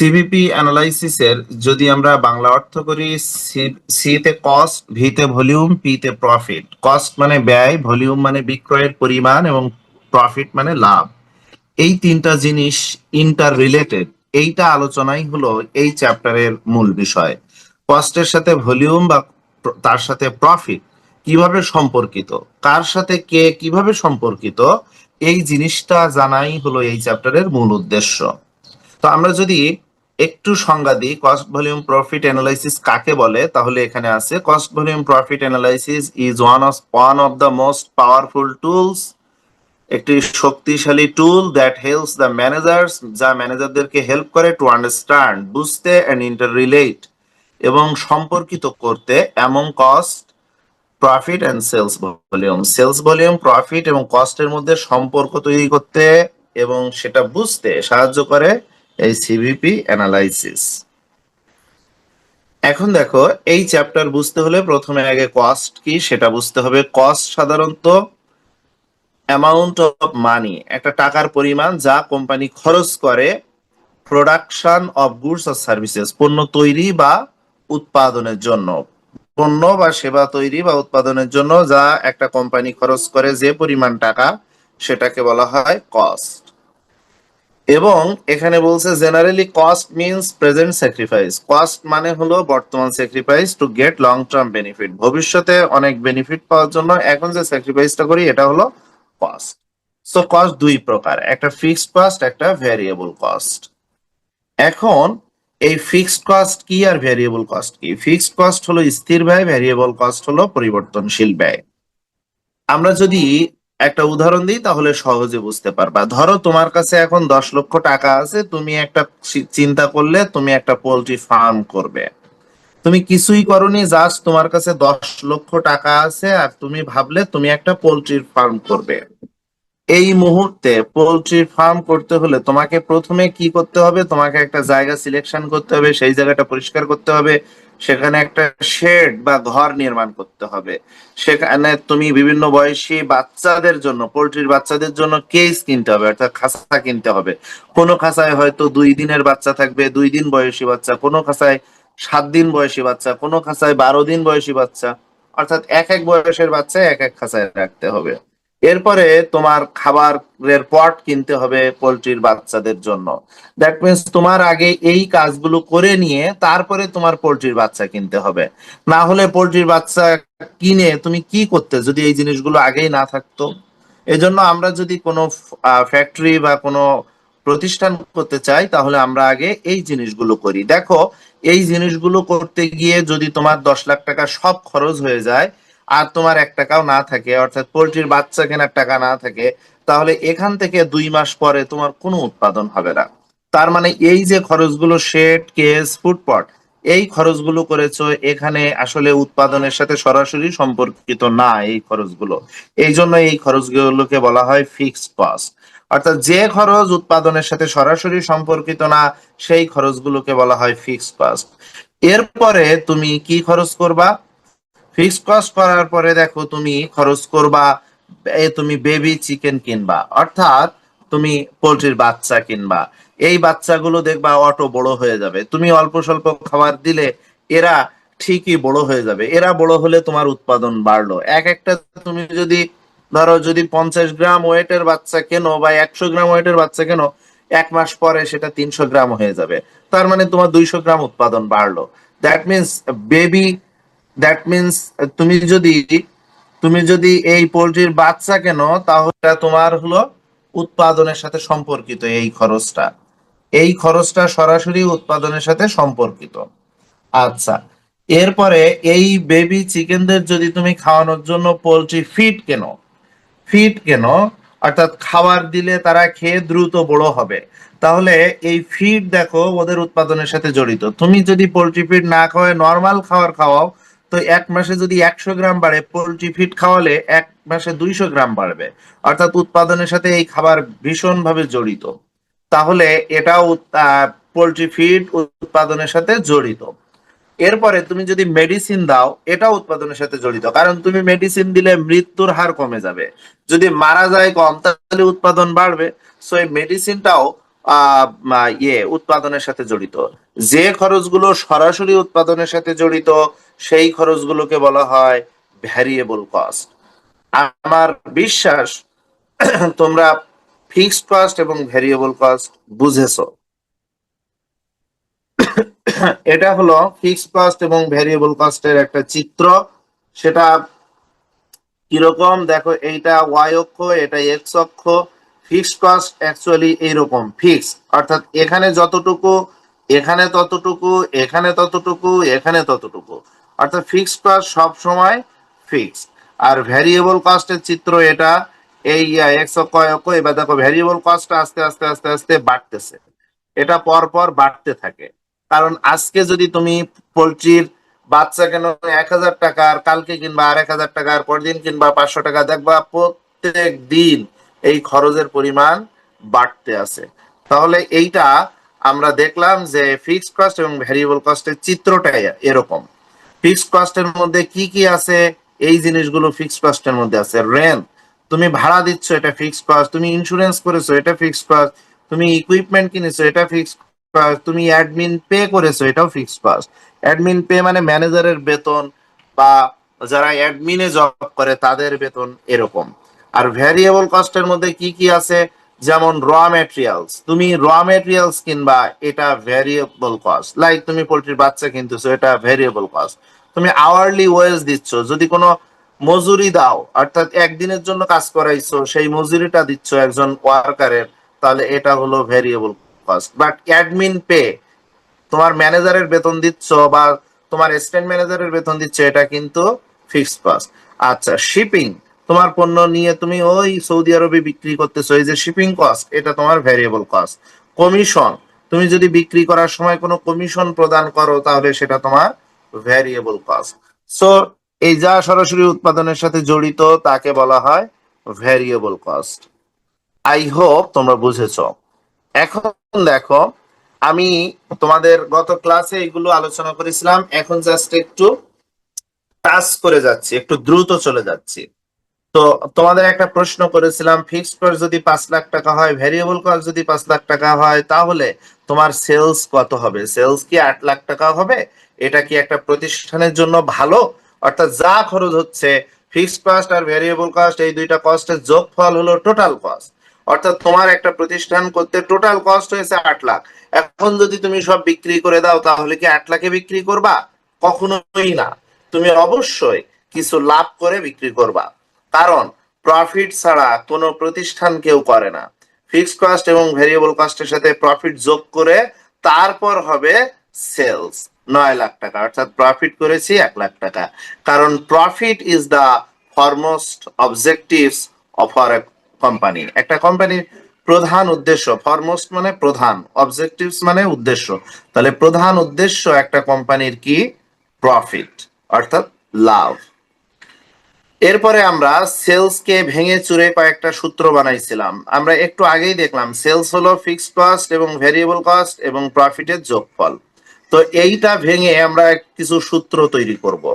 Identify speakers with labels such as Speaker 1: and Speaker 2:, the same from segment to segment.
Speaker 1: CVP অ্যানালাইসিসের যদি আমরা বাংলা অর্থ করি, সি তে কস্ট, ভি তে ভলিউম, পি তে প্রফিট। কস্ট মানে ব্যয়, ভলিউম মানে বিক্রয়ের পরিমাণ এবং প্রফিট মানে লাভ। এই তিনটা জিনিস ইন্টার রিলেটেড। এইটা আলোচনাই হলো এই চ্যাপ্টারের মূল বিষয়। কস্টের সাথে ভলিউম বা তার সাথে প্রফিট কিভাবে সম্পর্কিত, কার সাথে কে কিভাবে সম্পর্কিত, এই জিনিসটা জানাই হলো এই চ্যাপ্টারের মূল উদ্দেশ্য। তো আমরা যদি একটু সংজ্ঞা দিই, কস্ট ভলিউম প্রফিট অ্যানালাইসিস কাকে বলে, তাহলে এখানে আছে cost volume profit analysis is one of the most powerful tools, একটি শক্তিশালী tool that helps the managers, যা ম্যানেজারদেরকে হেল্প করে টু আন্ডারস্ট্যান্ড, বুঝতে, অ্যান্ড ইন্টার রিলেট এবং সম্পর্কিত করতে এমন cost, profit and sales volume profit এবং কস্টের মধ্যে সম্পর্ক তৈরি করতে এবং সেটা বুঝতে সাহায্য করে এই সিভিপি অ্যানালাইসিস। এখন দেখো, এই চ্যাপ্টার বুঝতে হলে প্রথমে আগে কস্ট কি সেটা বুঝতে হবে। কস্ট সাধারণত অ্যামাউন্ট অফ মানি, একটা টাকার পরিমাণ যা কোম্পানি খরচ করে প্রোডাকশন অফ গুডস আর সার্ভিসেস, পণ্য তৈরি বা উৎপাদনের জন্য। পণ্য বা সেবা তৈরি বা উৎপাদনের জন্য যা একটা কোম্পানি খরচ করে যে পরিমাণ টাকা, সেটাকে বলা হয় কস্ট। এবং এখানে বলছে generally cost means present sacrifice. Cost মানে হলো বর্তমান sacrifice to get long term benefit, ভবিষ্যতে অনেক বেনিফিট পাওয়ার জন্য এখন যে স্যাক্রিফাইসটা করি এটা হলো কস্ট। সো কস্ট দুই প্রকার, একটা ফিক্সড কস্ট, একটা ভ্যারিয়েবল কস্ট। এখন এই ফিক্সড কস্ট কি আর ভ্যারিয়েবল কস্ট কি? ফিক্সড কস্ট হলো স্থির ব্যয়, ভ্যারিয়েবল কস্ট হলো পরিবর্তনশীল ব্যয়। আমরা যদি একটা উদাহরণ দিই তাহলে সহজে বুঝতে পারবা। ধরো তোমার কাছে এখন 10 লক্ষ টাকা আছে, তুমি একটা চিন্তা করলে তুমি একটা পোল্ট্রি ফার্ম করবে। তুমি কিছুই করনি, জাস্ট তোমার কাছে 10 লক্ষ টাকা আছে আর তুমি ভাবলে তুমি একটা পোল্ট্রির ফার্ম করবে। এই মুহূর্তে পোল্ট্রি ফার্ম করতে হলে তোমাকে প্রথমে কি করতে হবে? তোমাকে একটা জায়গা সিলেকশন করতে হবে, সেই জায়গাটা পরিষ্কার করতে হবে, সেখানে একটা শেড বা ঘর নির্মাণ করতে হবে। সেখানে তুমি বিভিন্ন বয়সী বাচ্চাদের জন্য, পোল্ট্রির বাচ্চাদের জন্য কেজ কিনতে হবে, অর্থাৎ খাঁচা কিনতে হবে। কোনো খাঁচায় হয়তো 2 দিনের বাচ্চা থাকবে, 2 দিন বয়সী বাচ্চা, কোনো খাঁচায় 7 দিন বয়সী বাচ্চা, কোনো খাঁচায় 12 দিন বয়সী বাচ্চা, অর্থাৎ এক এক বয়সের বাচ্চা এক এক খাঁচায় রাখতে হবে। এরপরে তোমার খাবারের পট কিনতে হবে পোল্ট্রির বাচ্চাদের জন্য। দ্যাট মিনস তোমার আগে এই কাজগুলো করে নিয়ে তারপরে তোমার পোল্ট্রির বাচ্চা কিনতে হবে। না হলে পোল্ট্রির বাচ্চা কিনে তুমি কি করতে যদি এই জিনিসগুলো আগেই না থাকতো? এজন্য আমরা যদি কোনো ফ্যাক্টরি বা কোনো প্রতিষ্ঠান করতে চাই তাহলে আমরা আগে এই জিনিসগুলো করি। দেখো, এই জিনিসগুলো করতে গিয়ে যদি তোমার 10 লাখ টাকা সব খরচ হয়ে যায় আর তোমার 1 টাকাও না থাকে, অর্থাৎ পোল্ট্রির বাচ্চা কেনার টাকা না থাকে, তাহলে এখান থেকে 2 মাস পরে তোমার কোনো উৎপাদন হবে না। তার মানে এই যে খরচগুলো, শেড, কেস, ফুডপট, এই খরচগুলো করেছো, এখানে আসলে উৎপাদনের সাথে সরাসরি সম্পর্কিত না এই খরচগুলো। এই জন্য এই খরচগুলোকে বলা হয় ফিক্সড কস্ট। অর্থাৎ যে খরচ উৎপাদনের সাথে সরাসরি সম্পর্কিত না, সেই খরচগুলোকে বলা হয় ফিক্সড কস্ট। এরপরে তুমি কি খরচ করবা? ফিক্সড কস্ট করার পরে দেখো তুমি খরচ করবা, তুমি বেবি চিকেন কিনবা, অর্থাৎ তুমি পোল্ট্রির বাচ্চা কিনবা। এই বাচ্চাগুলো দেখবা অটো বড় হয়ে যাবে, তুমি অল্প স্বল্প খাবার দিলে এরা ঠিকই বড় হয়ে যাবে। এরা বড় হলে তোমার উৎপাদন বাড়লো। এক একটা তুমি যদি ধরো যদি 50 গ্রাম ওয়েটের বাচ্চা কেনো বা 100 গ্রাম ওয়েটের বাচ্চা কেনো, 1 মাস পরে সেটা 300 গ্রাম হয়ে যাবে। তার মানে তোমার 200 গ্রাম উৎপাদন বাড়লো। That means baby, that means তুমি যদি এই পোল্ট্রির বাচ্চা কেন, তাহলে তোমার হলো উৎপাদনের সাথে সম্পর্কিত এই খরচটা সরাসরি উৎপাদনের সাথে সম্পর্কিত। আচ্ছা, এরপরে এই বেবি চিকেনদের যদি তুমি খাওয়ানোর জন্য পোল্ট্রি ফিড কেন, অর্থাৎ খাবার দিলে তারা খেয়ে দ্রুত বড় হবে, তাহলে এই ফিড দেখো ওদের উৎপাদনের সাথে জড়িত। তুমি যদি পোল্ট্রি ফিড না খাওয়ায় নর্মাল খাবার খাওয়াও, তো 1 মাসে যদি 100 গ্রাম বাড়ে, পোল্ট্রি ফিড খাওয়ালে 1 মাসে 200 গ্রাম বাড়বে। অর্থাৎ উৎপাদনের সাথে এই খাবার ভীষণভাবে জড়িত। তাহলে এটাও পোল্ট্রি ফিড উৎপাদনের সাথে জড়িত। এরপরে তুমি যদি মেডিসিন দাও, এটা উৎপাদনের সাথে জড়িত, কারণ তুমি মেডিসিন দিলে মৃত্যুর হার কমে যাবে। যদি মারা যায় কম, তাহলে উৎপাদন বাড়বে। সো এই মেডিসিনটাও উৎপাদনের সাথে জড়িত। যে খরচগুলো সরাসরি উৎপাদনের সাথে জড়িত সেই খরচগুলোকে বলা হয় ভ্যারিয়েবল কস্ট। আমার বিশ্বাস তোমরা ফিক্সড কস্ট এবং ভ্যারিয়েবল কস্ট বুঝেছো। এটা হলো ফিক্সড কস্ট এবং ভ্যারিয়েবল কস্টের একটা চিত্র। সেটা কিরকম দেখো, এইটা ওয়াই অক্ষ, এটা এক্স অক্ষ। ফিক্সড কস্ট অ্যাকচুয়ালি এইরকম ফিক্স, অর্থাৎ এখানে যতটুকু, এখানে ততটুকু, এখানে ততটুকু, এখানে ততটুকু, অর্থাৎ ফিক্সড কস্ট সব সময় ফিক্স। আর ভ্যারিয়েবল কস্টের চিত্র এটা, এই এক্স অক্ষ y অক্ষ। এবার দেখো ভ্যারিয়েবল কস্ট আস্তে আস্তে আস্তে আস্তে বাড়তেছে, এটা পর পর বাড়তে থাকে। কারণ আজকে যদি তুমি পোলট্রির বাচ্চা কেন 1,000 টাকা, আর কালকে কিনবা আর 1,000 টাকা, আর পরদিন কিনবা 500 টাকা, দেখবা প্রত্যেক দিন এই খরচের পরিমাণ বাড়তে আছে। তাহলে এইটা আমরা দেখলাম যে ফিক্সড কস্ট এবং ভ্যারিয়েবল কস্টের চিত্রটাই এরকম। ফিক্সড কস্টের মধ্যে কি কি আছে, এই জিনিসগুলো ফিক্সড কস্টের মধ্যে আছে। রেন্ট, তুমি ভাড়া দিচ্ছ, এটা ফিক্সড কস্ট। তুমি ইন্স্যুরেন্স করেছো, এটা ফিক্সড কস্ট। তুমি ইকুইপমেন্ট কিনেছো, এটা ফিক্সড কস্ট। তুমি অ্যাডমিন পে করেছো, এটাও ফিক্সড কস্ট। অ্যাডমিন পে মানে ম্যানেজারের বেতন বা যারা অ্যাডমিনে জব করে তাদের বেতন, এরকম। আর ভ্যারিয়েবল কস্টের মধ্যে কি কি আছে, যেমন র মেটেরিয়ালস, তুমি র মেটেরিয়ালস কিনবা, এটা ভ্যারিয়েবল কস্ট। লাইক তুমি পোল্ট্রির বাচ্চা কিনতেছো, এটা ভ্যারিয়েবল কস্ট। তুমি আওয়ারলি ওয়েজ দিচ্ছ, যদি কোনো মজুরি দাও, অর্থাৎ একদিনের জন্য কাজ করাইছো, সেই মজুরিটা দিচ্ছ একজন ওয়ার্কারের, তাহলে এটা হলো variable cost. But admin pay, তোমার ম্যানেজারের বেতন দিচ্ছ বা তোমার অ্যাসিস্ট্যান্ট ম্যানেজারের বেতন দিচ্ছ, এটা কিন্তু ফিক্সড কস্ট। আচ্ছা, শিপিং, তোমার পণ্য নিয়ে তুমি ওই সৌদি আরবে বিক্রি করতেছো, এই যে শিপিং কস্ট, এটা তোমার ভ্যারিয়েবল কস্ট। কমিশন, তুমি যদি বিক্রি করার সময় কোনো কমিশন প্রদান করো, তাহলে সেটা তোমার ভ্যারিয়েবল কস্ট। সো এই যা সরাসরি উৎপাদনের সাথে জড়িত তাকে বলা হয় ভ্যারিয়েবল কস্ট। আই হোপ তোমরা বুঝেছো। এখন দেখো, আমি তোমাদের গত ক্লাসে এগুলো আলোচনা করেছিলাম, এখন জাস্ট একটু টাচ করে যাচ্ছি, একটু দ্রুত চলে যাচ্ছি। তো তোমাদের একটা প্রশ্ন করেছিলাম, ফিক্সড কস্ট যদি 5 লাখ টাকা হয়, ভ্যারিয়েবল কস্ট যদি 5 লাখ টাকা হয়, তাহলে তোমার সেলস কত হবে? সেলস কি 8 লাখ টাকা হবে? এটা কি একটা প্রতিষ্ঠানের জন্য ভালো? অর্থাৎ যা খরচ হচ্ছে, ফিক্সড কস্ট আর ভ্যারিয়েবল কস্ট, এই দুইটা কস্টের যোগফল হলো টোটাল কস্ট। অর্থাৎ তোমার একটা প্রতিষ্ঠান করতে টোটাল কস্ট হয়েছে 8 লাখ। এখন যদি তুমি সব বিক্রি করে দাও, তাহলে কি 8 লাখে বিক্রি করবা? কখনোই না। তুমি অবশ্যই কিছু লাভ করে বিক্রি করবা, কারণ প্রফিট ছাড়া কোনো প্রতিষ্ঠান কেউ করে না। ফিক্সড কস্ট এবং ভেরিয়েবল কস্টের সাথে প্রফিট যোগ করে তারপর হবে সেলস 9 লাখ টাকা, অর্থাৎ প্রফিট করেছি 1 লাখ টাকা। কারণ profit is the foremost objectives of our company. একটা কোম্পানির প্রধান উদ্দেশ্য, ফরমোস্ট মানে প্রধান, অবজেক্টিভস মানে উদ্দেশ্য, তাহলে প্রধান উদ্দেশ্য একটা কোম্পানির কি? প্রফিট, অর্থাৎ লাভ। এরপরে আমরা সেলস কে ভেঙে চুরে কয়েকটা সূত্র বানাইছিলাম। আমরা একটু আগেই দেখলাম সেলস হলো ফিক্সড কস্ট এবং ভেরিয়েবল কস্ট এবং প্রফিটের যোগফল। তো এইটা ভেঙে আমরা কিছু সূত্র তৈরি করব।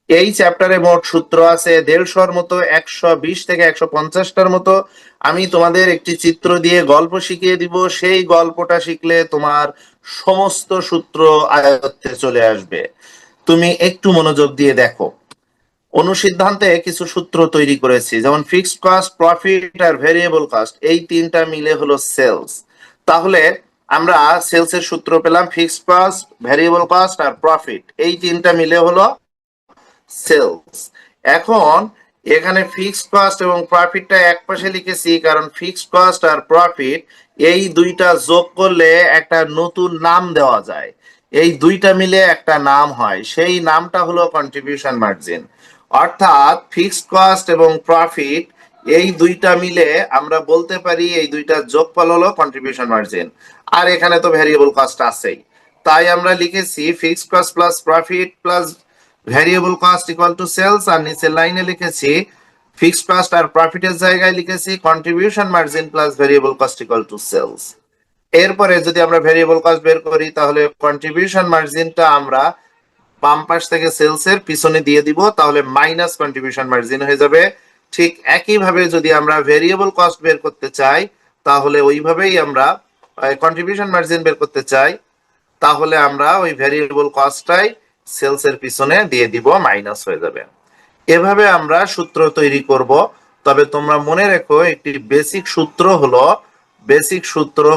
Speaker 1: এই চ্যাপ্টারে মোট সূত্র আছে 150-র মতো, 120 থেকে 150টার মতো। আমি তোমাদের একটি চিত্র দিয়ে গল্প শিখিয়ে দিব, সেই গল্পটা শিখলে তোমার সমস্ত সূত্র আয়ত্তে চলে আসবে। তুমি একটু মনোযোগ দিয়ে দেখো। অনুসিদ্ধান্তে কিছু সূত্র তৈরি করেছি, যেমন ফিক্সড কস্ট, প্রফিট আর ভেরিয়েবল কস্ট, এই তিনটা মিলে হলো সেলস। তাহলে আমরা সেলস এর সূত্র পেলাম, ফিক্সড কস্ট, ভেরিয়েবল কস্ট আর প্রফিট, এই তিনটা মিলে হলো সেলস। এখন এখানে ফিক্সড কস্ট এবং প্রফিটটা এক পাশে লিখেছি, কারণ ফিক্সড কস্ট আর প্রফিট এই দুইটা যোগ করলে একটা নতুন নাম দেওয়া যায়, এই দুইটা মিলে একটা নাম হয়, সেই নামটা হলো কন্ট্রিবিউশন মার্জিন। অর্থাৎ ফিক্সড কস্ট এবং প্রফিট এই দুইটা মিলে আমরা বলতে পারি এই দুইটা যোগফল হলো কন্ট্রিবিউশন মার্জিন। আর এখানে তো ভ্যারিয়েবল কস্ট আছেই, তাই আমরা লিখেছি fixed cost plus profit plus variable cost equal to sales. আর নিচের লাইনে লিখেছি ফিক্সড কস্ট আর প্রফিটের জায়গায় লিখেছি contribution margin plus variable cost equal to sales. এরপরে যদি আমরা ভ্যারিয়েবল কস্ট বের করি, তাহলে কন্ট্রিবিউশন মার্জিনটা আমরা বাম পাশ থেকে সেলস এর পিছনে দিয়ে দিব, তাহলে মাইনাস কন্ট্রিবিউশন মার্জিন হয়ে যাবে। ঠিক একইভাবে যদি আমরা ভেরিয়েবল কস্ট বের করতে চাই, তাহলে ওইভাবেই আমরা কন্ট্রিবিউশন মার্জিন বের করতে চাই, তাহলে আমরা ওই ভ্যারিয়েবল কস্টটাই সেলস এর পিছনে দিয়ে দিব, মাইনাস হয়ে যাবে। এভাবে আমরা সূত্র তৈরি করব। তবে তোমরা মনে রেখো একটি বেসিক সূত্র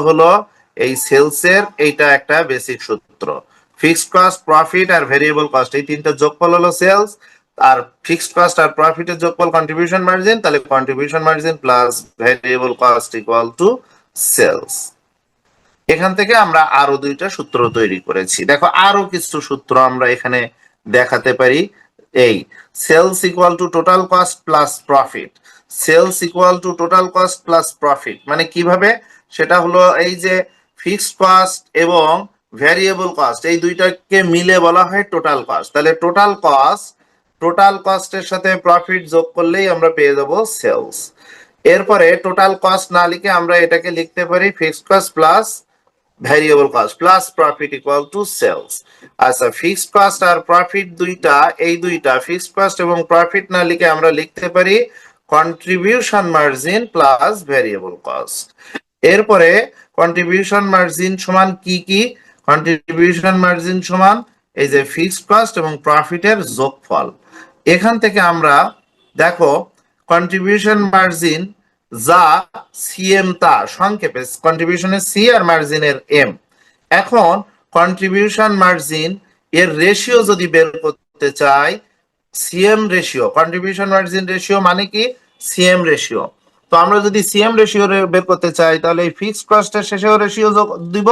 Speaker 1: হলো এই সেলসের, এইটা একটা বেসিক সূত্র। ফিক্সড কস্ট, প্রফিট আর ভেরিয়েবল কস্ট, এই তিনটা যোগফল হলো সেলস। আর ফিক্সড কস্ট আর প্রফিটের যোগফল কন্ট্রিবিউশন মার্জিন, তাহলে contribution margin plus variable cost equal to sales. এখান থেকে আমরা আরো দুইটা সূত্র তৈরি করেছি। দেখো আরো কিছু সূত্র আমরা এখানে দেখাতে পারি। এই sales equal to total cost plus profit, sales equal to total cost plus profit মানে কিভাবে, সেটা হলো এই যে ফিক্সড কস্ট এবং ভ্যারিয়েবল কস্ট এই দুইটাকে মিলে বলা হয় টোটাল কস্ট। তাহলে টোটাল কস্টের সাথে প্রফিট যোগ করলেই আমরা পেয়ে যাব সেলস। এরপরে টোটাল কস্ট না লিখে আমরা এটাকে লিখতে পারি fixed cost plus variable cost plus profit equal to sales. আচ্ছা, ফিক্সড কস্ট আর প্রফিট এই দুইটা ফিক্সড কস্ট এবং প্রফিট না লিখে আমরা লিখতে পারি contribution margin plus variable cost. এরপরে কন্ট্রিবিউশন মার্জিন সমান কি কন্ট্রিবিউশন মার্জিন সমান এই যে ফিক্সড কস্ট এবং প্রফিটের যোগফল। এখান থেকে আমরা দেখো কন্ট্রিবিউশন মার্জিন যা সিএম তা সংক্ষেপে, কন্ট্রিবিউশনের সি আর মার্জিনের এম। এখন কন্ট্রিবিউশন মার্জিন এর রেশিও যদি বের করতে চাই, CM ratio, contribution margin ratio মানে কি সিএম রেশিও। তো আমরা যদি সিএম রেশিও বের করতে চাই, তাহলে এই ফিক্সড কস্টের শেষেও রেশিও দিব,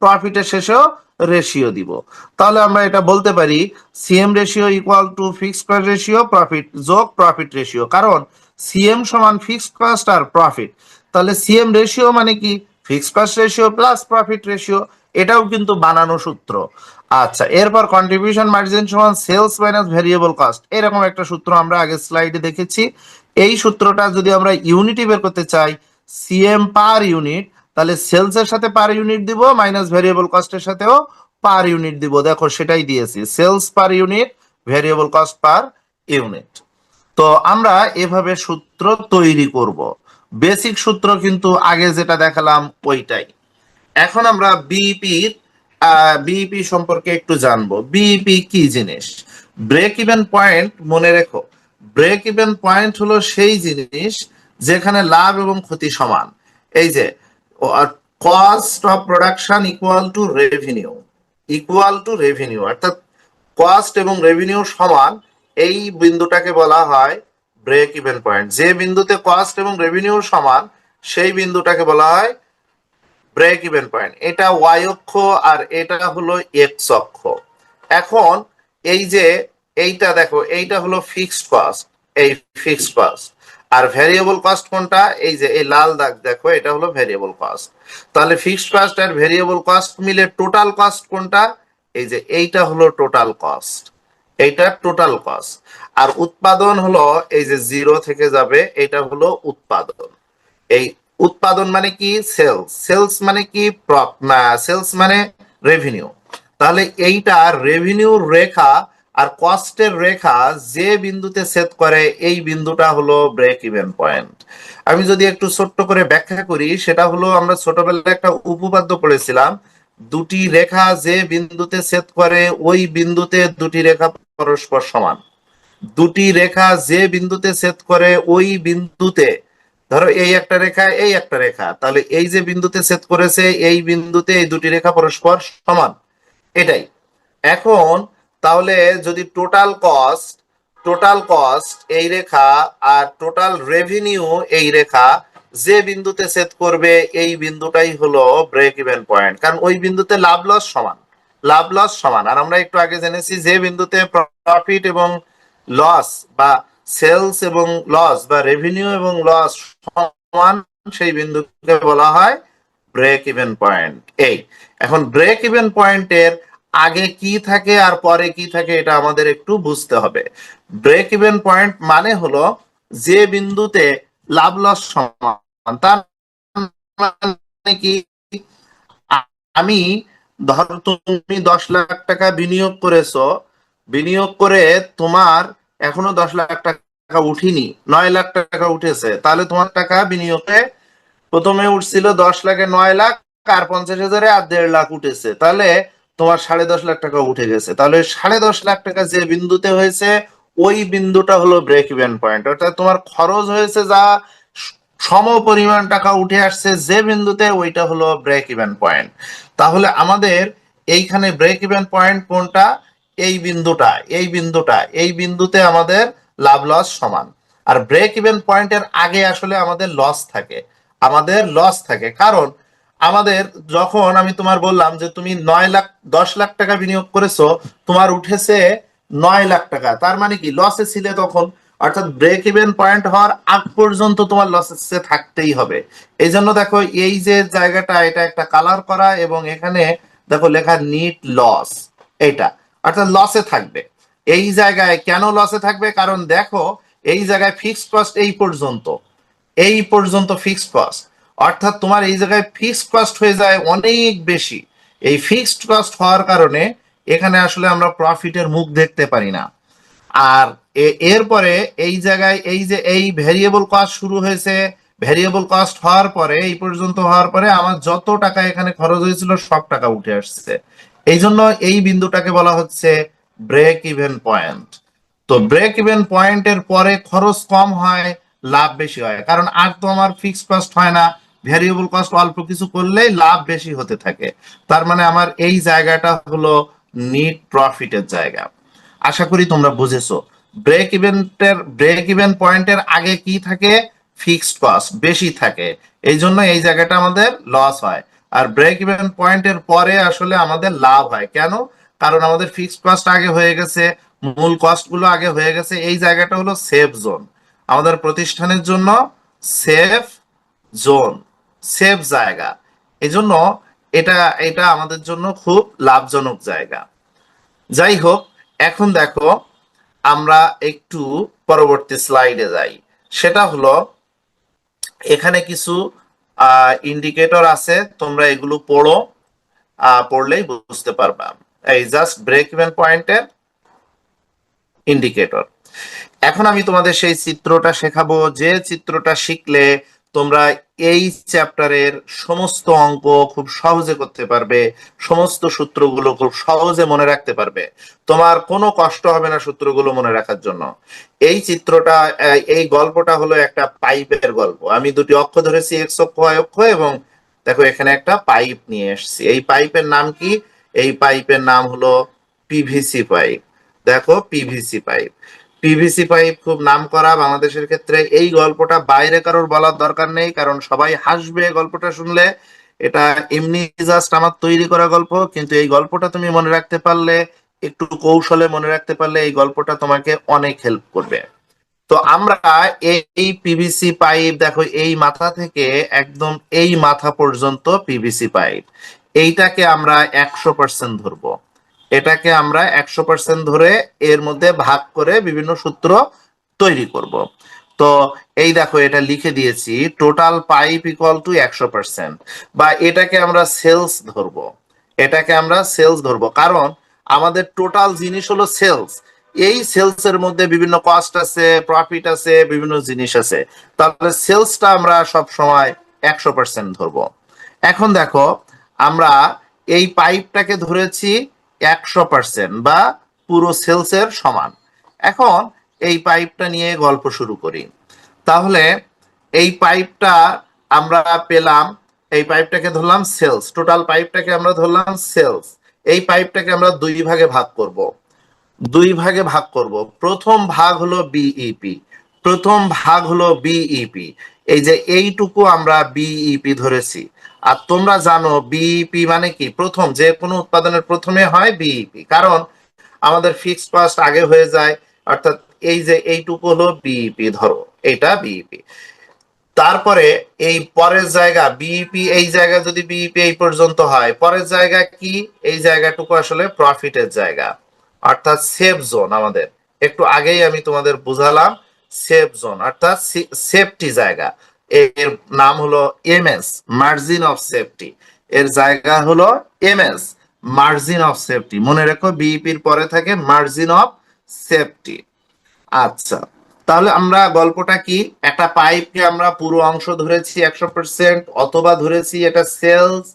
Speaker 1: প্রফিটের শেষেও রেশিও দিব। তাহলে আমরা এটা বলতে পারি CM ratio equal to fixed cost ratio profit যোগ প্রফিট রেশিও, কারণ সিএম সমান ফিক্সড কস্ট আর প্রফিট। তাহলে সিএম রেশিও মানে কি fixed cost ratio plus profit ratio, এটাও কিন্তু বানানো সূত্র। আচ্ছা, এরপর কন্ট্রিবিউশন মার্জিন সমান সেলস মাইনাস ভেরিয়েবল কস্ট, এরকম একটা সূত্র আমরা আগের স্লাইডে দেখেছি। এই সূত্রটা যদি আমরা ইউনিটি বের করতে চাই, সিএম পার ইউনিট, তাহলে সেলস এর সাথে পার ইউনিট দিব মাইনাস ভেরিয়েবল কস্টের সাথেও পার ইউনিট দিব। দেখো সেটাই দিয়েছি, sales per unit, variable cost per unit. তো আমরা এভাবে সূত্র তৈরি করব। বেসিক সূত্র কিন্তু আগে যেটা দেখালাম ওইটাই। এখন আমরা বিইপি সম্পর্কে একটু জানবো। বিইপি কি জিনিস? ব্রেক ইভেন পয়েন্ট মনে রেখো, ব্রেক ইভেন পয়েন্ট হলো সেই জিনিস যেখানে লাভ এবং ক্ষতি সমান। এই যে cost of production equal to revenue, অর্থাৎ কস্ট এবং রেভিনিউ সমান, এই বিন্দুটাকে বলা হয় ব্রেক ইভেন পয়েন্ট। যে বিন্দুতে কস্ট এবং রেভিনিউ সমান সেই বিন্দুটাকে বলা হয় ব্রেক ইভেন পয়েন্ট। এটা ওয়াই অক্ষ আর এটা হলো এক্স অক্ষ। এখন এই যে এইটা দেখো, এইটা হলো ফিক্সড কস্ট, এই ফিক্সড কস্ট। আর ভেরিয়েবল কস্ট কোনটা? এই যে এই লাল দাগ দেখো, এটা হলো ভেরিয়েবল কস্ট। তাহলে ফিক্সড কস্ট আর ভেরিয়েবল কস্ট মিলে টোটাল কস্ট কোনটা? এই যে এইটা হলো টোটাল কস্ট, এইটা টোটাল কস্ট। আর উৎপাদন হলো এই যে জিরো থেকে যাবে, এটা হলো উৎপাদন। এই উৎপাদন মানে কি? সেলস। সেলস মানে কি? সেলস মানে রেভিনিউ। তাহলে এইটা রেভিনিউর রেখা আর কস্টের রেখা যে বিন্দুতে ছেদ করে, এই বিন্দুটা হলো ব্রেক ইভেন পয়েন্ট। আমি যদি একটু ছোট্ট করে ব্যাখ্যা করি, সেটা হলো আমরা ছোটবেলায় একটা উপপাদ্য পড়েছিলাম, দুটি রেখা যে বিন্দুতে ছেদ করে ওই বিন্দুতে দুটি রেখা পরস্পর সমান। দুটি রেখা যে বিন্দুতে ছেদ করে ওই বিন্দুতে, ধরো এই একটা রেখা এই একটা রেখা, তাহলে এই যে বিন্দুতে ছেদ করেছে এই বিন্দুতে এই দুটি রেখা পরস্পর সমান, এটাই। এখন তাহলে যদি টোটাল কস্ট এই রেখা আর টোটাল রেভিনিউ এই রেখা যে বিন্দুতে ছেদ করবে, এই বিন্দুটাই হলো ব্রেক ইভেন পয়েন্ট, কারণ ওই বিন্দুতে লাভ লস সমান। আর আমরা একটু আগে জেনেছি যে বিন্দুতে প্রফিট এবং লস বা সেলস এবং লস বা রেভিনিউ এবং লস সমান, সেই বিন্দুকে বলা হয় ব্রেক ইভেন পয়েন্ট। এই এখন ব্রেক ইভেন পয়েন্টের আগে কি থাকে আর পরে কি থাকে এটা আমাদের একটু বুঝতে হবে। ব্রেক ইভেন পয়েন্ট মানে হলো যে বিন্দুতে লাভ লস সমান। তার মানে কি, আমি ধরো তুমি 10 লাখ টাকা বিনিয়োগ করেছো, বিনিয়োগ করে তোমার এখনো 10 লাখ টাকা উঠিনি, 9 লাখ টাকা উঠেছে, তাহলে তোমার টাকা বিনিয়োগে প্রথমে উঠছিল 10 লাখে 9 লাখ, আর 50,000-এ আর 1.5 লাখ উঠেছে, তাহলে তোমার 10.5 লাখ টাকা উঠে গেছে। তাহলে 10.5 লাখ টাকা যে বিন্দুতে হয়েছে ওই বিন্দুটা হলো ব্রেক ইভেন পয়েন্ট। অর্থাৎ তোমার খরচ হয়েছে যা সম পরিমাণ টাকা উঠে আসছে যে বিন্দুতে, ওইটা হলো ব্রেক ইভেন পয়েন্ট। তাহলে আমাদের এইখানে ব্রেক ইভেন পয়েন্ট কোনটা? এই বিন্দুটা, এই বিন্দুটা, এই বিন্দুতে আমাদের লাভ লস সমান। আর ব্রেক ইভেন পয়েন্টের আগে আসলে আমাদের লস থাকে, আমাদের লস থাকে। কারণ আমাদের যখন আমি তোমার বললাম যে তুমি 9 লাখ 10 লাখ টাকা বিনিয়োগ করেছো, তোমার উঠেছে 9 লাখ টাকা, তার মানে কি লসে ছিলে তখন। অর্থাৎ ব্রেক ইভেন পয়েন্ট হওয়ার আগ পর্যন্ত তোমার লসে থাকতেই হবে। এই জন্য দেখো এই যে জায়গাটা, এটা একটা কালার করা, এবং এখানে দেখো লেখা নিট লস, এইটা অর্থাৎ লসে থাকবে। এই জায়গায় কেন লসে থাকবে? কারণ দেখো এই জায়গায় ফিক্সড কস্ট এই পর্যন্ত, এই পর্যন্ত ফিক্সড কস্ট, অর্থাৎ তোমার এই জায়গায় ফিক্সড কস্ট হয়ে যায় অনেক বেশি। এই ফিক্সড কস্ট হওয়ার কারণে এখানে আসলে আমরা প্রফিটের মুখ দেখতে পারি না। আর এরপরে এই জায়গায় এই যে এই ভেরিয়েবল কস্ট শুরু হয়েছে, ভেরিয়েবল কস্ট হওয়ার পরে এই পর্যন্ত হওয়ার পরে আমার যত টাকা এখানে খরচ হয়েছিল সব টাকা উঠে আসছে। এই জন্য এই বিন্দুটাকে বলা হচ্ছে ব্রেক ইভেন পয়েন্ট। তো ব্রেক ইভেন পয়েন্টের পরে খরচ কম হয়, লাভ বেশি হয়, কারণ আর তো আমার ফিক্সড কস্ট হয় না, ভেরিয়েবল কস্ট অল্প কিছু করলেই লাভ বেশি হতে থাকে। তার মানে আমার এই জায়গাটা হলো নিট প্রফিটের জায়গা। আশা করি তোমরা বুঝেছো। ব্রেক ইভেন পয়েন্টের আগে কি থাকে? ফিক্সড কস্ট বেশি থাকে, এই জন্য এই জায়গাটা আমাদের লস হয়। আর ব্রেক ইভেন পয়েন্টের পরে আসলে আমাদের লাভ হয়। কেন? কারণ আমাদের ফিক্সড কস্ট আগে হয়ে গেছে, মূল কস্ট গুলো আগে হয়ে গেছে। এই জায়গাটা হলো সেফ জোন আমাদের প্রতিষ্ঠানের জন্য, সেফ জোন, সেফ জায়গা। এই জন্য এটা এটা আমাদের জন্য খুব লাভজনক জায়গা। যাই হোক, এখন দেখো আমরা একটু পরবর্তী স্লাইডে যাই। সেটা হলো এখানে কিছু ইন্ডিকেটর আছে, তোমরা এগুলো পড়ো, পড়লেই বুঝতে পারবা। এই জাস্ট ব্রেক ইভেন পয়েন্টের ইন্ডিকেটর। এখন আমি তোমাদের সেই চিত্রটা শেখাবো, যে চিত্রটা শিখলে তোমরা এই চ্যাপ্টারের সমস্ত অঙ্ক খুব সহজে করতে পারবে, সমস্ত সূত্রগুলো খুব সহজে মনে রাখতে পারবে, তোমার কোনো কষ্ট হবে না সূত্রগুলো মনে রাখার জন্য। এই চিত্রটা, এই গল্পটা হলো একটা পাইপের গল্প। আমি দুটি অক্ষ ধরেছি, এক্স অক্ষ ওয়াই অক্ষ, এবং দেখো এখানে একটা পাইপ নিয়ে এসেছি। এই পাইপের নাম কি? এই পাইপের নাম হলো পিভিসি পাইপ। দেখো পিভিসি পাইপ, পিভিসি পাইপ খুব নাম করা বাংলাদেশের ক্ষেত্রে। এই গল্পটা বাইরে কারোর বলার দরকার নেই, কারণ সবাই হাসবে গল্পটা শুনলে। এটা এমনি জাস্ট আমার তৈরি করা গল্প, কিন্তু এই গল্পটা তুমি মনে রাখতে পারলে, একটু কৌশলে মনে রাখতে পারলে, এই গল্পটা তোমাকে অনেক হেল্প করবে। তো আমরা এই পিভিসি পাইপ, দেখো এই মাথা থেকে একদম এই মাথা পর্যন্ত পিভিসি পাইপ, এইটাকে আমরা 100% ধরবো। এটাকে আমরা 100% ধরে এর মধ্যে ভাগ করে বিভিন্ন সূত্র তৈরি করব। তো এই দেখো এটা লিখে দিয়েছি, টোটাল পাইপ ইকুয়াল টু 100%, বা এটাকে আমরা সেলস ধরবো। এটাকে আমরা সেলস ধরবো, কারণ আমাদের টোটাল জিনিস হলো সেলস। এই সেলস এর মধ্যে বিভিন্ন কস্ট আছে, প্রফিট আছে, বিভিন্ন জিনিস আছে। তাহলে সেলসটা আমরা সব সময় 100% ধরবো। এখন দেখো আমরা এই পাইপটাকে ধরেছি 100%, বা পুরো সেলসের সমান। এখন এই পাইপটা নিয়ে গল্প শুরু করি। তাহলে এই পাইপটা আমরা পেলাম, এই পাইপটাকে ধরলাম সেলস, টোটাল পাইপটাকে আমরা ধরলাম সেলস। এই পাইপটাকে আমরা দুই ভাগে ভাগ করব, দুই ভাগে ভাগ করব। প্রথম ভাগ হলো বিইপি, প্রথম ভাগ হলো বিইপি। এই যে এইটুকু আমরা বিইপি ধরেছি। আর তোমরা জানো বিইপি মানে কি? প্রথম যে কোনো উৎপাদনের প্রথমে হয় বিইপি, কারণ আমাদের ফিক্সড কস্ট আগে হয়ে যায়। অর্থাৎ এই যে এইটুকু হলো বিইপি, ধরো এটা বিইপি। তারপরে এই পরের জায়গা বিইপি, এই জায়গা যদি বিইপি এই পর্যন্ত হয়, পরের জায়গা কি? এই জায়গাটুকু আসলে প্রফিটের জায়গা, অর্থাৎ সেফ জোন। আমাদের একটু আগেই আমি তোমাদের বুঝালাম, সেফ জোন অর্থাৎ সেফটি জায়গা। এর নাম হলো এমএস, মার্জিন অফ সেফটি। এর জায়গা হলো এমএস, মার্জিন অফ সেফটি। মনে রেখো বিইপির পরে থাকে মার্জিন অফ সেফটি। আচ্ছা, তাহলে আমরা গল্পটা কি? একটা পাইপকে আমরা পুরো অংশ ধরেছি 100%, অথবা ধরেছি এটা সেলস,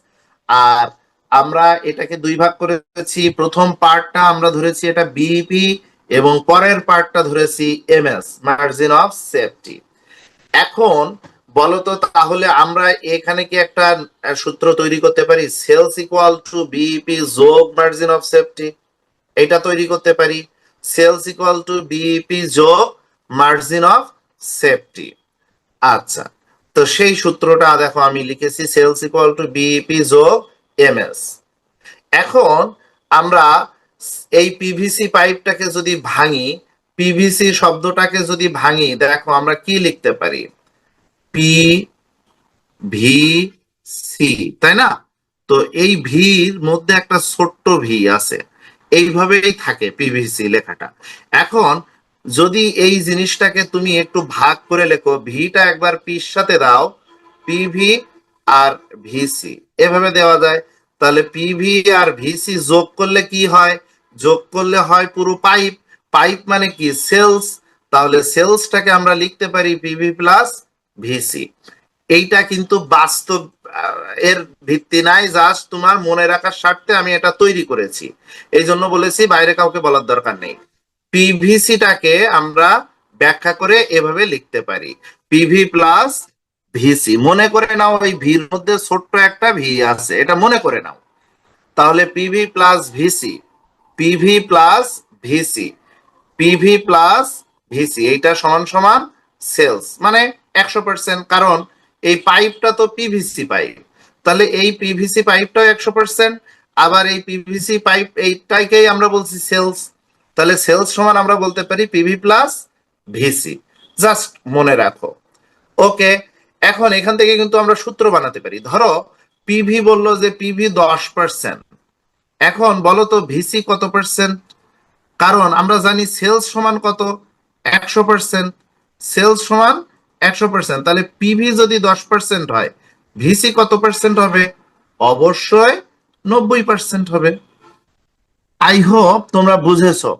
Speaker 1: আর আমরা এটাকে দুই ভাগ করেছি, প্রথম পার্টটা আমরা ধরেছি এটা বিইপি এবং পরের পার্টটা ধরেছি এমএস, মার্জিন অফ সেফটি। এখন বলতো তাহলে আমরা এখানে কি একটা সূত্র তৈরি করতে পারি, সেলস ইকুয়াল টু বিইপি যোগ মার্জিন অফ সেফটি? এটা তৈরি করতে পারি, সেলস ইকুয়াল টু বিইপি যোগ মার্জিন অফ সেফটি। আচ্ছা, তো সেই সূত্রটা দেখো আমি লিখেছি, সেলস ইকুয়াল টু বিইপি যোগ এমএস। এখন আমরা এই পিভিসি পাইপটাকে যদি ভাঙি, পিভিসি শব্দটাকে যদি ভাঙি, দেখো আমরা কি লিখতে পারি, পি ভি সি, তাই না? তো এই ভির মধ্যে একটা ছোট্ট ভি আছে, এইভাবেই থাকে পিভিসি লেখাটা। এখন যদি এই জিনিসটাকে তুমি একটু ভাগ করে লেখো, ভিটা একবার পির সাথে দাও, পিভি আর ভিসি এভাবে দেওয়া যায়, তাহলে পিভি আর ভিসি যোগ করলে কি হয়, যোগ করলে হয় পুরো পাইপ। পাইপ মানে কি, সেলস। তাহলে সেলসটাকে আমরা লিখতে পারি পিভি প্লাস ভিসি। এইটা কিন্তু বাস্তব, এর ভিত্তি নাই, জাস্ট তোমার মনে রাখার স্বার্থে আমি এটা তৈরি করেছি, এই জন্য বলেছি বাইরে কাউকে বলার দরকার নেই। পিভিসিটাকে আমরা ব্যাখ্যা করে এভাবে লিখতে পারি, পিভি প্লাস ভিসি। মনে করে নাও এই ভির মধ্যে ছোট্ট একটা ভি আছে, এটা মনে করে নাও। তাহলে PV plus VC, PV plus VC, PV plus VC, এইটা সমান সমান সেলস, মানে 100%। কারণ এই পাইপটা তো পিভিসি পাইপ, তাহলে এই পিভিসি পাইপটাও 100%। আবার এই পিভিসি পাইপ এইটাকেই আমরা বলছি সেলস, তাহলে সেলস সমান আমরা বলতে পারি পিভি প্লাস ভিসি। জাস্ট মনে রাখো। ওকে, এখন এখান থেকে কিন্তু আমরা সূত্র বানাতে পারি। ধরো পিভি বললো যে পিভি 10%, এখন বলো তো ভিসি কত পার্সেন্ট? কারণ আমরা জানি সেলস সমান কত, 100%। সেলস সমান 100%, তাহলে পিভি যদি 10% হয়, ভিসি কত পার্সেন্ট হবে? অবশ্যই 90% হবে। আই হোপ তোমরা বুঝেছো।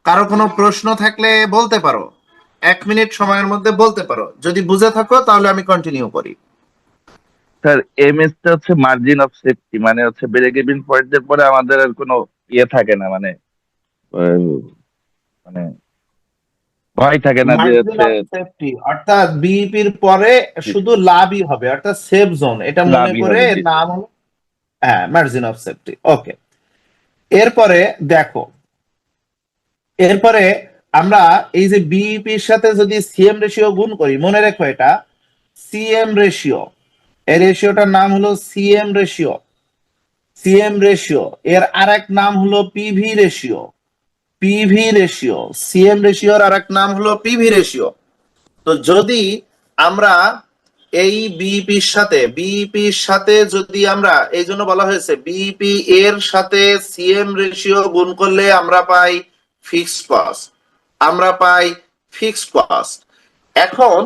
Speaker 1: কারো কোনো প্রশ্ন থাকলে বলতে পারো, 1 মিনিট সময়ের মধ্যে বলতে পারো। যদি বুঝে থাকো তাহলে আমি কন্টিনিউ করি।
Speaker 2: স্যার, এমএস টা হচ্ছে মার্জিন অফ সেফটি, মানে হচ্ছে ব্রেক ইভিন পয়েন্টের পরে আমাদের আর কোনো ইয়ে থাকে না, মানে আহ, মানে ভয় থাকে না যে
Speaker 1: মার্জিন
Speaker 2: হচ্ছে
Speaker 1: অফ সেফটি অর্থাৎ বিইপির পরে শুধু লাভই হবে, অর্থাৎ সেফ জোন, এটা মনে
Speaker 2: লাভই
Speaker 1: করে
Speaker 2: হবে।
Speaker 1: এর
Speaker 2: জি
Speaker 1: নাম হলো, হ্যাঁ, মার্জিন অফ সেফটি। ওকে, এরপরে দেখো, এরপরে আমরা এই যে বিইপির সাথে যদি সিএম রেশিও গুণ করি, মনে রেখো এটা সিএম রেশিও, এই রেশিওটার নাম হলো সিএম রেশিও। সিএম রেশিও এর আরেক নাম হলো PV ratio. PV ratio, CM রেশিওর আরেক নাম হলো পিভি রেশিও। তো যদি আমরা এই বিইপির সাথে যদি আমরা, এই জন্য বলা হয়েছে বিইপি এর সাথে সিএম রেশিও গুণ করলে আমরা পাই ফিক্সড কস্ট, আমরা পাই ফিক্সড কস্ট। এখন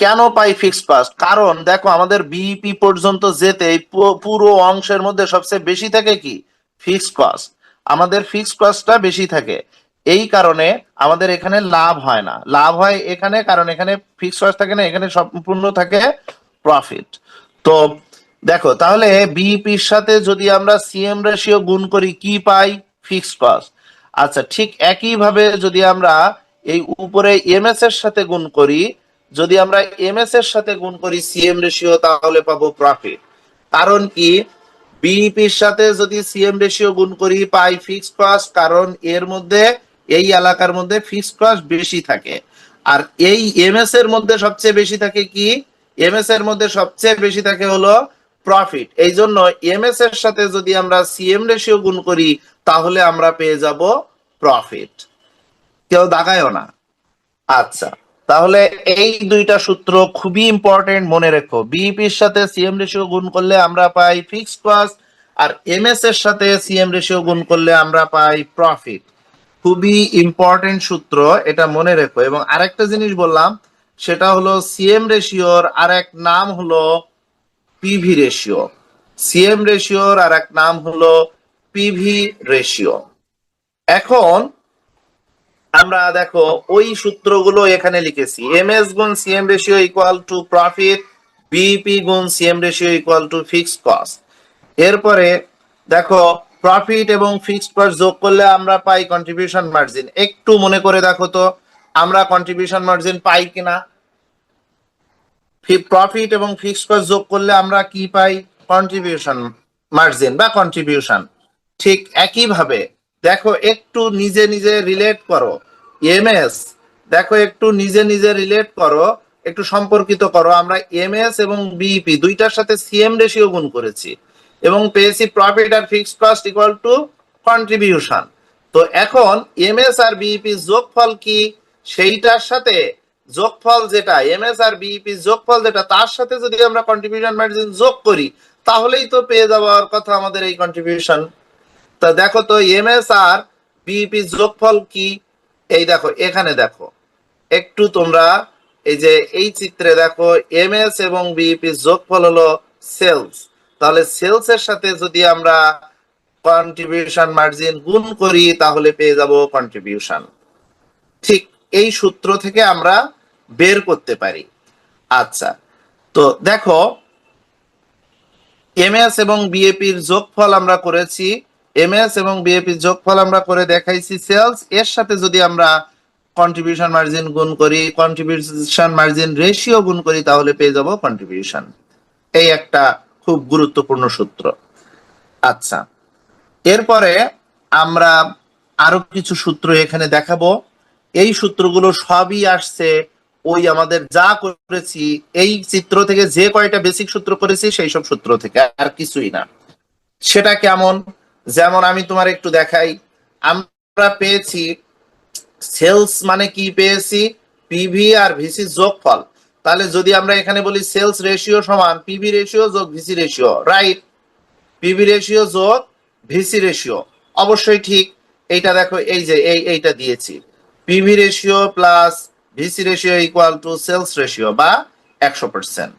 Speaker 1: কেন পাই ফিক্সড কস্ট? কারণ দেখো আমাদের বিইপি পর্যন্ত যেতে এই পুরো অংশের মধ্যে সবচেয়ে বেশি থাকে কি, ফিক্সড কস্ট। আমাদের ফিক্সড কস্টটা বেশি থাকে, এই কারণে আমাদের এখানে লাভ হয় না। লাভ হয় এখানে, কারণ এখানে ফিক্সড কস্ট থাকে না, এখানে সম্পূর্ণ থাকে প্রফিট। তো দেখো তাহলে বিইপির সাথে যদি আমরা সিএম রেশিও গুণ করি কি পাই, ফিক্সড কস্ট। আচ্ছা, ঠিক একই ভাবে যদি আমরা এই উপরে এমএস এর সাথে গুণ করি, যদি আমরা এমএস এর সাথে গুণ করি সিএম রেশিও, তাহলে পাবো প্রফিট। কারণ কি, বিইপির সাথে যদি সিএম রেশিও গুণ করি পাই ফিক্সড কস্ট, কারণ এর মধ্যে এই এলাকার মধ্যে ফিক্সড কস্ট বেশি থাকে। আর এই এমএস এর মধ্যে সবচেয়ে বেশি থাকে কি, এমএস এর মধ্যে সবচেয়ে বেশি থাকে হলো প্রফিট। এই জন্য এমএস এর সাথে যদি আমরা সিএম রেশিও গুণ করি তাহলে আমরা পেয়ে যাব প্রফিট। কেউ দাগায়ও না। আচ্ছা, তাহলে এই দুইটা সূত্র খুবই ইম্পর্টেন্ট, মনে রেখো। বিইপির সাথে সিএম রেশিও গুণ করলে আমরা পাই ফিক্সড কস্ট, আর এমএস এর সাথে সিএম রেশিও গুণ করলে আমরা পাই প্রফিট। খুবই ইম্পর্টেন্ট সূত্র, এটা মনে রেখো। এবং আরেকটা জিনিস বললাম, সেটা হলো সিএম রেশিওর আরেক নাম হলো পিভি রেশিও। সিএম রেশিওর আরেক নাম হলো পিভি রেশিও। এখন আমরা দেখো ওই সূত্রগুলো এখানে লিখেছি, এমএস গুণ CM ratio equal to profit, BEP গুণ CM ratio equal to fixed cost. এরপরে দেখো প্রফিট এবং ফিক্সড কস্ট যোগ করলে আমরা পাই কন্ট্রিবিউশন মার্জিন। একটু মনে করে দেখো তো আমরা কন্ট্রিবিউশন মার্জিন পাই কিনা। প্রফিট এবং ফিক্সড কস্ট যোগ করলে আমরা কি পাই? কন্ট্রিবিউশন মার্জিন বা কন্ট্রিবিউশন। ঠিক একইভাবে দেখো একটু নিজে নিজে রিলেট করো এমএস, দেখো একটু নিজে নিজে রিলেট করো, একটু সম্পর্কিত করো। আমরা এমএস এবং বিইপি দুইটার সাথে সিএম রেশিও গুণ করেছি এবং পেয়েছি প্রফিট আর fixed cost equal to contribution. তো এখন এমএস আর বিইপি যোগফল কি, সেইটার সাথে যোগফল যেটা এমএস আর বিইপি যোগফল যেটা তার সাথে যদি আমরা কন্ট্রিবিউশন মার্জিন যোগ করি তাহলেই তো পেয়ে যাওয়ার কথা আমাদের এই কন্ট্রিবিউশন। তা দেখো তো এমএস আর বিইপি যোগফল কি, এই দেখো এখানে দেখো একটু তোমরা এই যে এই চিত্রে দেখো এমএস এবং বিইপি যোগফল হলো সেলস। তাহলে সেলস এর সাথে যদি আমরা কন্ট্রিবিউশন মার্জিন গুণ করি তাহলে পেয়ে যাব কন্ট্রিবিউশন। ঠিক এই সূত্র থেকে আমরা বের করতে পারি। আচ্ছা, তো দেখো এমএস এবং বিএপির যোগফল আমরা করেছি, এমএস এবং বিএপির যোগফল আমরা করে দেখাইছি সেলস, এর সাথে যদি আমরা কন্ট্রিবিউশন মার্জিন গুণ করি, কন্ট্রিবিউশন মার্জিন রেশিও গুণ করি তাহলে পেয়ে যাব কন্ট্রিবিউশন। এই একটা খুব গুরুত্বপূর্ণ সূত্র। আচ্ছা, এরপরে আমরা আরো কিছু সূত্র এখানে দেখাবো। এই সূত্রগুলো সবই আসছে ওই আমাদের যা করেছি এই চিত্র থেকে, যে কয়টা বেসিক সূত্র করেছি সেই সব সূত্র থেকে, আর কিছুই না। সেটা কেমন? যেমন আমি তোমার একটু দেখাই। আমরা পেয়েছি সেলস মানে কি পেয়েছি? পিভি আর ভিসি যোগফল। তাহলে যদি আমরা এখানে বলি সেলস রেশিও সমান পিভি রেশিও যোগ VC ratio, right? PV ratio যোগ ভিসি রেশিও অবশ্যই ঠিক। এইটা দেখো এই যে এইটা দিয়েছি, PV ratio plus VC ratio equal to sales ratio বা 100%,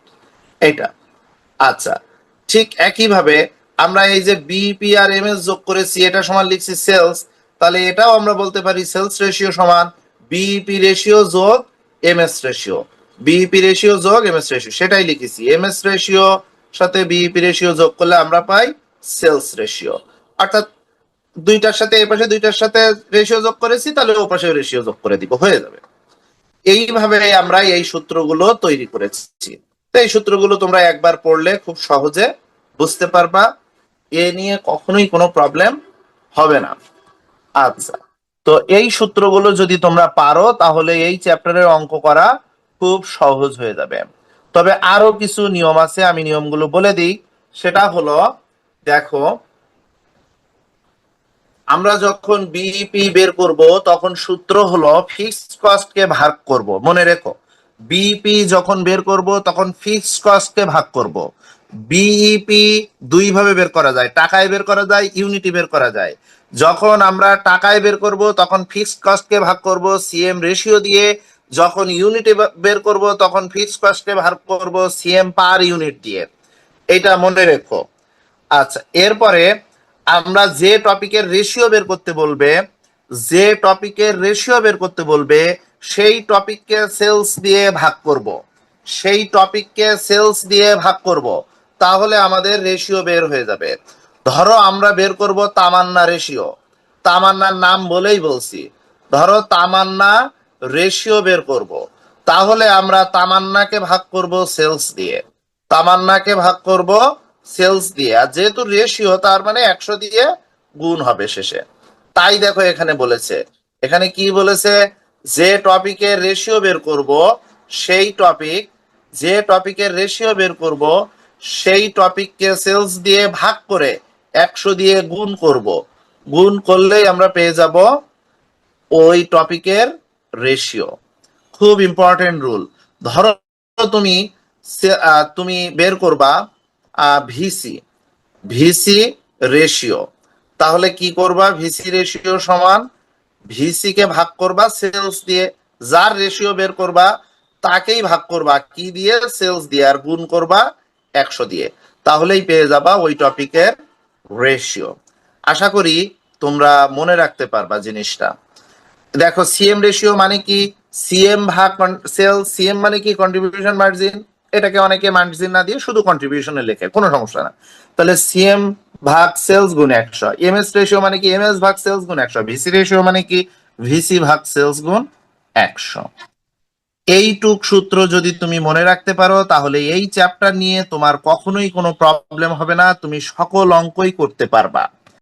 Speaker 1: এইটা। আচ্ছা, ঠিক একইভাবে আমরা এই যে বিইপি আর এমএস যোগ করেছি এটা সমান লিখছি সেলস, তাহলে এটাও আমরা বলতে পারি সেলস রেশিও সমান বিইপি রেশিও যোগ এমএস রেশিও, বিইপি রেশিও যোগ এমএস রেশিও, সেটাই লিখেছি। এমএস রেশিও সাথে বিইপি রেশিও যোগ করলে আমরা পাই সেলস রেশিও। অর্থাৎ দুইটার সাথে এই পাশে দুইটার সাথে রেশিও যোগ করেছি, তাহলে ও পাশে রেশিও যোগ করে দিব, হয়ে যাবে। এইভাবে আমরা এই সূত্রগুলো তৈরি করেছি। তো এই সূত্রগুলো তোমরা একবার পড়লে খুব সহজে বুঝতে পারবা, এ নিয়ে কখনোই কোনো প্রবলেম হবে না। আচ্ছা, তো এই সূত্রগুলো যদি তোমরা পারো তাহলে এই চ্যাপ্টারের অঙ্ক করা খুব সহজ হয়ে যাবে। তবে আরো কিছু নিয়ম আছে, আমি নিয়মগুলো বলে দিই। সেটা হলো, দেখো আমরা যখন বিইপি বের করব তখন সূত্র হলো ফিক্সড কস্টকে ভাগ করব, মনে রেখো। বিইপি যখন বের করব তখন ফিক্সড কস্টকে ভাগ করব। বিইপি দুই ভাবে বের করা যায়, টাকায় বের করা যায়, ইউনিটে বের করা যায়। যখন আমরা টাকায় বের করব তখন ফিক্সড কস্টকে ভাগ করব সিএম রেশিও দিয়ে, যখন ইউনিটে বের করব তখন ফিক্সড কস্টকে ভাগ করব সিএম পার ইউনিট দিয়ে। এটা মনে রেখো। আচ্ছা, এরপরে আমরা যে টপিকের রেশিও বের করতে বলবে, যে টপিকের রেশিও বের করতে বলবে সেই টপিককে সেলস দিয়ে ভাগ করব, সেই টপিককে সেলস দিয়ে ভাগ করব, তাহলে আমাদের রেশিও বের হয়ে যাবে। ধরো আমরা বের করব তামান্না রেশিও, তামান্নার নাম বলেই বলছি, ধরো তামান্না রেশিও বের করব, তাহলে আমরা তামান্নাকে ভাগ করব সেলস দিয়ে, তামান্নাকে ভাগ করব সেলস দিয়ে, আর যেহেতু রেশিও তার মানে 100 দিয়ে গুণ হবে শেষে। তাই দেখো এখানে বলেছে, এখানে কি বলেছে? যে টপিকের রেশিও বের করব সেই টপিক, যে টপিকের রেশিও বের করব সেই টপিককে সেলস দিয়ে ভাগ করে 100 দিয়ে গুণ করব, গুণ করলেই আমরা পেয়ে যাব ওই টপিকের রেশিও। খুব ইম্পর্টেন্ট রুল। ধরো তুমি তুমি বের করবা ভিসি, ভিসি রেশিও, তাহলে কি করবা? ভিসি রেশিও সমান ভিসি কে ভাগ করবা সেলস দিয়ে, যার রেশিও বের করবা তাকেই ভাগ করবা কি দিয়ে? সেলস দিয়ে, আর গুণ করবা 100 দিয়ে, তাহলেই পেয়ে যাবা ওই টপিকের রেশিও। আশা করি তোমরা মনে রাখতে পারবা জিনিসটা। দেখো সিএম রেশিও মানে কি? সিএম ভাগ সেল, সিএম মানে কি? Contribution margin. এটাকে অনেকে মার্জিন না দিয়ে শুধু কন্ট্রিবিউশনে লেখে, কোনো সমস্যা না। তাহলে সিএম ভাগ সেলস গুণ 100, এমএস রেশিও মানে কি এমএস ভাগ সেলস গুণ 100, ভিসি রেশিও মানে কি ভিসি ভাগ সেলস গুণ 100। এইটুক সূত্র যদি তুমি মনে রাখতে পারো তাহলে এই চ্যাপ্টার নিয়ে তোমার কখনোই কোনো প্রবলেম হবে না, তুমি সকল অঙ্কই করতে পারবা।